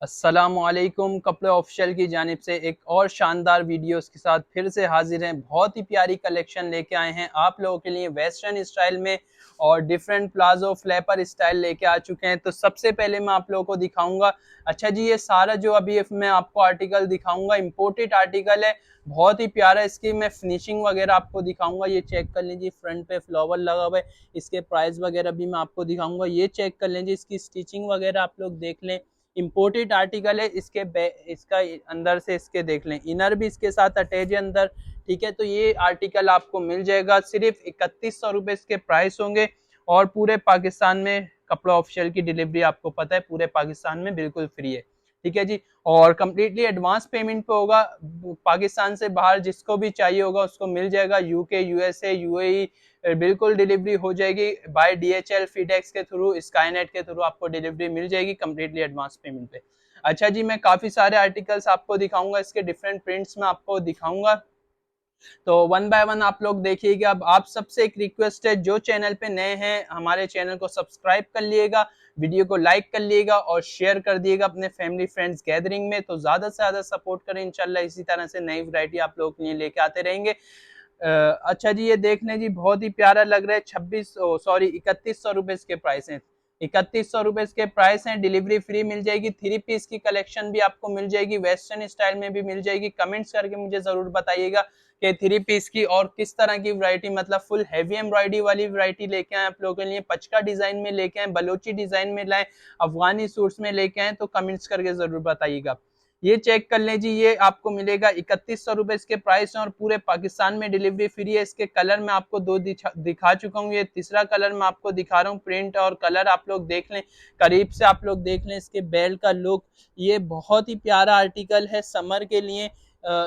अस्सलामुअलैकुम। कपड़े ऑफिशियल की जानिब से एक और शानदार वीडियोस के साथ फिर से हाजिर हैं। बहुत ही प्यारी कलेक्शन लेके आए हैं आप लोगों के लिए वेस्टर्न स्टाइल में और डिफरेंट प्लाजो फ्लैपर स्टाइल लेके आ चुके हैं। तो सबसे पहले मैं आप लोगों को दिखाऊंगा। अच्छा जी, ये सारा जो अभी मैं आपको आर्टिकल दिखाऊंगा इम्पोर्टेड आर्टिकल है, बहुत ही प्यारा। इसकी मैं फिनिशिंग वगैरह आपको दिखाऊंगा। ये चेक कर लीजिए, फ्रंट पे फ्लावर लगा हुआ है। इसके प्राइस वगैरह भी मैं आपको दिखाऊंगा। ये चेक कर लीजिए, इसकी स्टिचिंग वगैरह आप लोग देख लें। इम्पोर्टेड आर्टिकल है। इसका अंदर से इसके देख लें, इनर भी इसके साथ अटैच है अंदर। ठीक है, तो ये आर्टिकल आपको मिल जाएगा। सिर्फ 3100 रुपये इसके प्राइस होंगे और पूरे पाकिस्तान में कपड़ा ऑफिशियल की डिलीवरी आपको पता है पूरे पाकिस्तान में बिल्कुल फ्री है। ठीक है जी, और कम्प्लीटली एडवांस पेमेंट पे होगा। पाकिस्तान से बाहर जिसको भी चाहिए होगा उसको मिल जाएगा। यूके, यूएसए, यूएई बिल्कुल डिलीवरी हो जाएगी बाय डीएचएल, फीडेक्स के थ्रू, स्काईनेट के थ्रू आपको डिलीवरी मिल जाएगी कम्प्लीटली एडवांस पेमेंट पे। अच्छा जी, मैं काफी सारे आर्टिकल्स आपको दिखाऊंगा, इसके डिफरेंट प्रिंट्स में आपको दिखाऊंगा। तो वन बाय वन आप लोग देखिएगा। अब आप सबसे एक रिक्वेस्ट है, जो चैनल पे नए हैं हमारे चैनल को सब्सक्राइब कर लिएगा, वीडियो को लाइक कर लिएगा और शेयर कर दिएगा अपने फैमिली फ्रेंड्स गैदरिंग में। तो ज्यादा से ज्यादा सपोर्ट करें, इंशाल्लाह इसी तरह से नई वैरायटी आप लोगों के लिए लेके आते रहेंगे। अच्छा जी, ये देखने जी बहुत ही प्यारा लग रहा है। 3100 रुपए इसके प्राइस हैं। 3100 रुपए इसके प्राइस हैं। डिलीवरी फ्री मिल जाएगी। 3 पीस की कलेक्शन भी आपको मिल जाएगी, वेस्टर्न स्टाइल में भी मिल जाएगी। कमेंट्स करके मुझे जरूर बताइएगा कि 3 पीस की और किस तरह की वैरायटी, मतलब फुल हैवी एम्ब्रॉयडरी वाली वैरायटी लेके आए आप लोगों के लिए, पचका डिजाइन में लेके आए, बलोची डिजाइन में लाए, अफगानी सूट्स में लेके आए। तो कमेंट्स करके जरूर बताइएगा। ये चेक कर लें जी, ये आपको मिलेगा 3100 रुपए इसके प्राइस है और पूरे पाकिस्तान में डिलीवरी फ्री है। इसके कलर मैं आपको दो दिखा चुका हूँ, ये तीसरा कलर मैं आपको दिखा रहा हूँ। प्रिंट और कलर आप लोग देख लें, करीब से आप लोग देख लें इसके बेल्ट का लुक। ये बहुत ही प्यारा आर्टिकल है समर के लिए।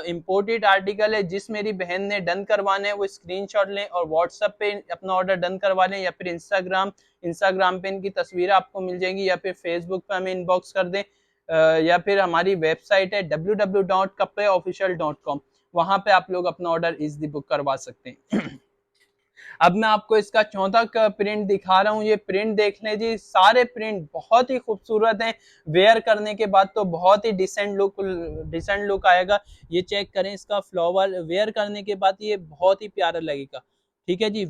इम्पोर्टेड आर्टिकल है। जिस मेरी बहन ने डन करवाने हैं वो स्क्रीनशॉट लें और व्हाट्सएप पे अपना ऑर्डर डन करवा लें, या फिर इंस्टाग्राम पे इनकी तस्वीरें आपको मिल जाएंगी, या फिर फेसबुक पे हमें इनबॉक्स कर दें, या फिर हमारी वेबसाइट है www.kapreofficial.com, वहां पे आप लोग अपना ऑर्डर इजीली बुक करवा सकते हैं। अब मैं आपको इसका चौथा प्रिंट दिखा रहा हूँ। ये प्रिंट देख लें जी, सारे प्रिंट बहुत ही खूबसूरत हैं। वेयर करने के बाद तो बहुत ही डिसेंट लुक आएगा। ये चेक करें, इसका फ्लावर वेयर करने के बाद ये बहुत ही प्यारा लगेगा। ठीक है जी,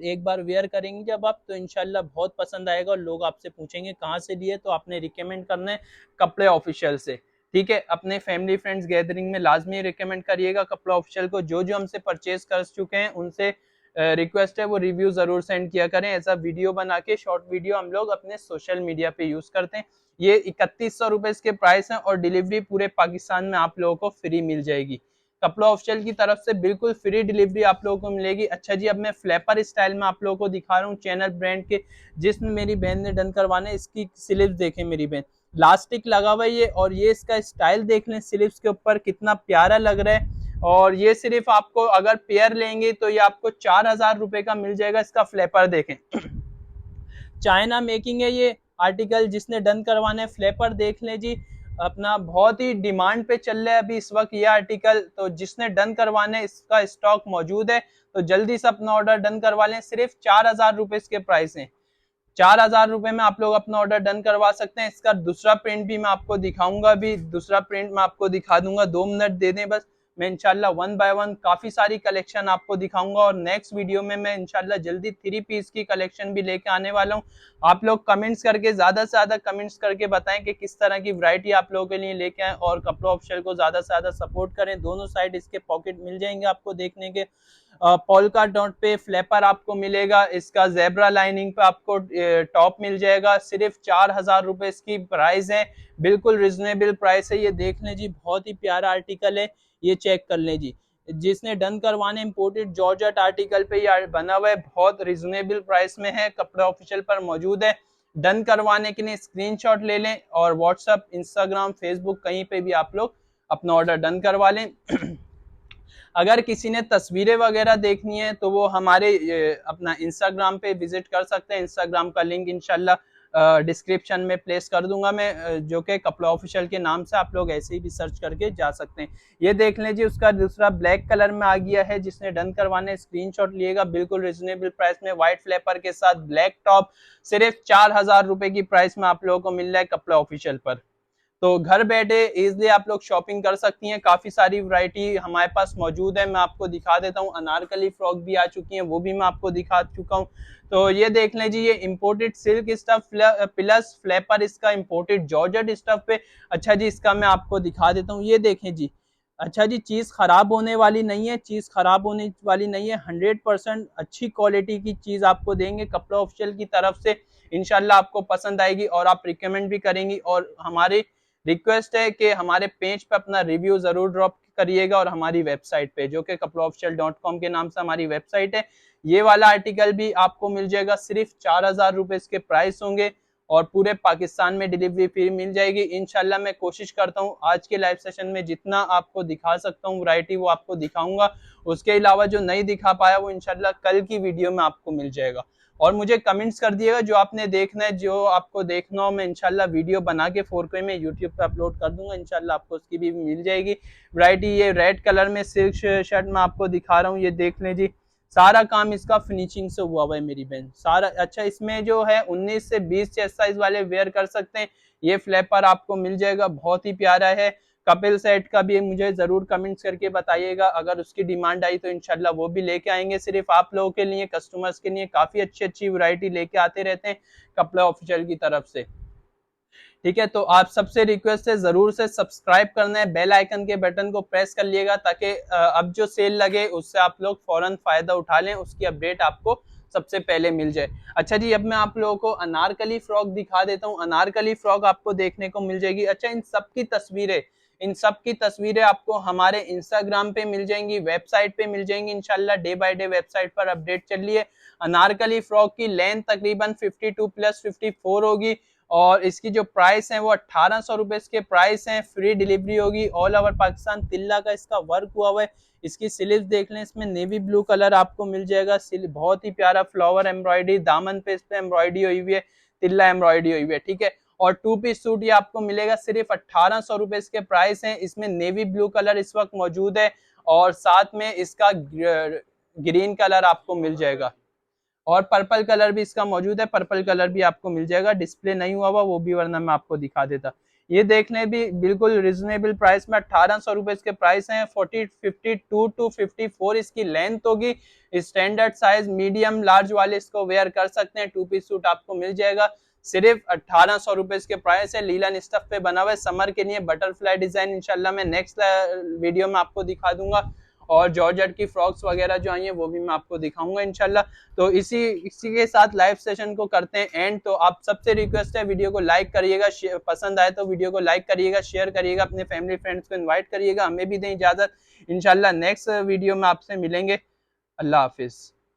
एक बार वेयर करेंगे जब आप, तो इंशाल्लाह बहुत पसंद आएगा और लोग आपसे पूछेंगे कहाँ से लिए, तो आपने रिकमेंड करना है कपड़े ऑफिशियल से। ठीक है, अपने फैमिली फ्रेंड्स गैदरिंग में लाजमी रिकमेंड करिएगा कपड़ा ऑफिशियल को। जो जो हमसे परचेज कर चुके हैं उनसे रिक्वेस्ट है वो रिव्यू जरूर सेंड किया करें। ऐसा वीडियो बना के, शॉर्ट वीडियो हम लोग अपने सोशल मीडिया पे यूज करते हैं। ये 3100 रुपए इसके प्राइस हैं और डिलीवरी पूरे पाकिस्तान में आप लोगों को फ्री मिल जाएगी। कपड़ा ऑफिशियल की तरफ से बिल्कुल फ्री डिलीवरी आप लोगों को मिलेगी। अच्छा जी, अब मैं फ्लैपर स्टाइल में आप लोगों को दिखा रहा हूँ चैनल ब्रांड के, जिसमें मेरी बहन ने डन करवाने। इसकी स्लीव्स देखें मेरी बहन, लास्टिक लगा हुआ है ये, और ये इसका स्टाइल देख लें स्लीव्स के ऊपर कितना प्यारा लग रहा है। और ये सिर्फ आपको अगर पेयर लेंगे तो ये आपको 4000 रुपए का मिल जाएगा। इसका फ्लैपर देखें, चाइना मेकिंग है ये आर्टिकल। जिसने डन करवाना है फ्लैपर देख लें जी, अपना बहुत ही डिमांड पे चल रहा है अभी इस वक्त ये आर्टिकल। तो जिसने डन करवाना है इसका स्टॉक मौजूद है, तो जल्दी से अपना ऑर्डर डन करवा लें। सिर्फ 4000 रुपए इसके प्राइस है। 4000 रुपए में आप लोग अपना ऑर्डर डन करवा सकते हैं। इसका दूसरा प्रिंट भी मैं आपको दिखाऊंगा। अभी दूसरा प्रिंट मैं आपको दिखा दूंगा, 2 मिनट दे दें बस। मैं इंशाल्लाह वन बाय वन काफी सारी कलेक्शन आपको दिखाऊंगा और नेक्स्ट वीडियो में मैं इंशाल्लाह जल्दी 3 पीस की कलेक्शन भी लेके आने वाला हूं। आप लोग कमेंट्स करके, ज्यादा से ज्यादा कमेंट्स करके बताएं कि किस तरह की वैरायटी आप लोगों के लिए लेके आए, और कपड़ा ऑफिशियल को ज्यादा से ज्यादा सपोर्ट करें। दोनों साइड इसके पॉकेट मिल जाएंगे आपको देखने के। पोल्का डॉट पे फ्लैपर आपको मिलेगा। इसका जेब्रा लाइनिंग पे आपको टॉप मिल जाएगा। सिर्फ 4000 रुपए इसकी प्राइस है, बिल्कुल रिजनेबल प्राइस है। ये देख लें जी, बहुत ही प्यारा आर्टिकल है। ये चेक कर लें जी, जिसने डन करवाने इम्पोर्टेड जॉर्जेट आर्टिकल पे ये बना हुआ है, बहुत रिजनेबल प्राइस में है, कपड़ा ऑफिशियल पर मौजूद है। डन करवाने के लिए स्क्रीनशॉट ले लें और व्हाट्सएप, इंस्टाग्राम, फेसबुक कहीं पे भी आप लोग अपना ऑर्डर डन करवा लें। अगर किसी ने तस्वीरें वगैरह देखनी है तो वो हमारे अपना इंस्टाग्राम पे विजिट कर सकते हैं। इंस्टाग्राम का लिंक इंशाल्लाह डिस्क्रिप्शन में प्लेस कर दूंगा मैं, जो कि कपड़ा ऑफिशियल के नाम से आप लोग ऐसे ही भी सर्च करके जा सकते हैं। ये देख लें जी, उसका दूसरा ब्लैक कलर में आ गया है। जिसने डन करवाने स्क्रीनशॉट लिएगा, बिल्कुल रिजनेबल प्राइस में, व्हाइट फ्लैपर के साथ ब्लैक टॉप। सिर्फ 4000 रुपए की प्राइस में आप लोगों को मिल रहा है कपड़ा ऑफिशियल पर। तो घर बैठे इजिली आप लोग शॉपिंग कर सकती हैं। काफी सारी वैरायटी हमारे पास मौजूद है, मैं आपको दिखा देता हूँ। अनारकली फ्रॉक भी आ चुकी हैं, वो भी मैं आपको दिखा चुका हूँ। तो ये देख लें जी, ये imported silk stuff plus flapper इसका इम्पोर्टेड जॉर्जेट स्टफ पे। अच्छा जी, इसका मैं आपको दिखा देता हूँ, ये देखें जी। अच्छा जी, चीज खराब होने वाली नहीं है, चीज खराब होने वाली नहीं है, 100% अच्छी क्वालिटी की चीज आपको देंगे कपड़ा ऑफिशियल की तरफ से। इंशाल्लाह आपको पसंद आएगी और आप रिकमेंड भी करेंगी। और हमारी रिक्वेस्ट है कि हमारे पेज पे अपना रिव्यू जरूर ड्रॉप करिएगा और हमारी वेबसाइट पे, जो कि kaplaofficial.com के नाम से हमारी वेबसाइट है। ये वाला आर्टिकल भी आपको मिल जाएगा, सिर्फ 4,000 रुपए इसके प्राइस होंगे और पूरे पाकिस्तान में डिलीवरी फ्री मिल जाएगी। इंशाल्लाह मैं कोशिश करता हूँ आज के लाइव सेशन में जितना आपको दिखा सकता हूँ वैरायटी वो आपको दिखाऊंगा। उसके अलावा जो नहीं दिखा पाया वो इंशाल्लाह कल की वीडियो में आपको मिल जाएगा। और मुझे कमेंट्स कर दिएगा जो आपने देखना है, जो आपको देखना हो, मैं इंशाल्लाह वीडियो बना के 4K में यूट्यूब पे अपलोड कर दूंगा। इंशाल्लाह आपको उसकी भी मिल जाएगी वैरायटी। ये रेड कलर में सिल्क शर्ट मैं आपको दिखा रहा हूँ, ये देख लें जी। सारा काम इसका फिनिशिंग से हुआ हुआ है मेरी बहन, सारा। अच्छा, इसमें जो है 19 से 20 चेस्ट साइज वाले वेयर कर सकते हैं। ये फ्लैपर आपको मिल जाएगा, बहुत ही प्यारा है। कपिल सेट का भी मुझे जरूर कमेंट्स करके बताइएगा, अगर उसकी डिमांड आई तो इंशाल्लाह वो भी लेके आएंगे। सिर्फ आप लोगों के लिए, कस्टमर्स के लिए काफी अच्छी अच्छी वैरायटी लेके आते रहते हैं कपड़ा ऑफिशियल की तरफ से। ठीक है, तो आप सबसे रिक्वेस्ट है जरूर से सब्सक्राइब करना है, बेल आइकन के बटन को प्रेस कर लिएगा ताकि अब जो सेल लगे उससे आप लोग फौरन फायदा उठा लें, उसकी अपडेट आपको सबसे पहले मिल जाए। अच्छा जी, अब मैं आप लोगों को अनारकली फ्रॉक दिखा देता हूँ। अनारकली फ्रॉक आपको देखने को मिल जाएगी। अच्छा, इन सब की तस्वीरें आपको हमारे इंस्टाग्राम पे मिल जाएंगी, वेबसाइट पे मिल जाएंगी इंशाल्लाह। डे बाय डे वेबसाइट पर अपडेट चल रही है। अनारकली फ्रॉक की लेंथ तकरीबन 52 प्लस 54 होगी और इसकी जो प्राइस है वो 1800 रुपए इसके प्राइस हैं। फ्री डिलीवरी होगी ऑल ओवर पाकिस्तान। तिल्ला का इसका वर्क हुआ हुआ है। इसकी स्लीव देख लें, इसमें नेवी ब्लू कलर आपको मिल जाएगा। बहुत ही प्यारा फ्लावर एम्ब्रॉयडरी, दामन पे इस पे एम्ब्रॉयडरी हुई हुई है, तिल्ला एम्ब्रॉयडरी हुई हुई है। ठीक है, और 2 पीस सूट ये आपको मिलेगा सिर्फ 1800 रुपए इसके प्राइस हैं। इसमें नेवी ब्लू कलर इस वक्त मौजूद है और साथ में इसका ग्रीन कलर आपको मिल जाएगा और पर्पल कलर भी इसका मौजूद है। पर्पल कलर भी आपको मिल जाएगा, डिस्प्ले नहीं हुआ हुआ वो भी, वरना मैं आपको दिखा देता। ये देखने भी बिल्कुल रिजनेबल प्राइस में 1800 रुपए इसके प्राइस हैं। 52 टू 54 इसकी लेंथ होगी। स्टैंडर्ड साइज मीडियम लार्ज वाले इसको वेयर कर सकते हैं। 2 पीस सूट आपको मिल जाएगा, सिर्फ 1800 रुपए इसके प्राइस है। लीलन स्टफ पे बना हुआ है, समर के लिए बटरफ्लाई डिजाइन इंशाल्लाह मैं नेक्स्ट वीडियो में आपको दिखा दूंगा। और जॉर्जेट की फ्रॉक्स वगैरह जो आई हैं वो भी मैं आपको दिखाऊंगा इंशाल्लाह। तो इसी के साथ लाइव सेशन को करते हैं एंड। तो आप सबसे रिक्वेस्ट है वीडियो को लाइक करिएगा, पसंद आए तो वीडियो को लाइक करिएगा, शेयर करिएगा, अपने फैमिली फ्रेंड्स को इनवाइट करिएगा। हमें भी दें इजाजत, इंशाल्लाह नेक्स्ट वीडियो में आपसे मिलेंगे। अल्लाह हाफिज।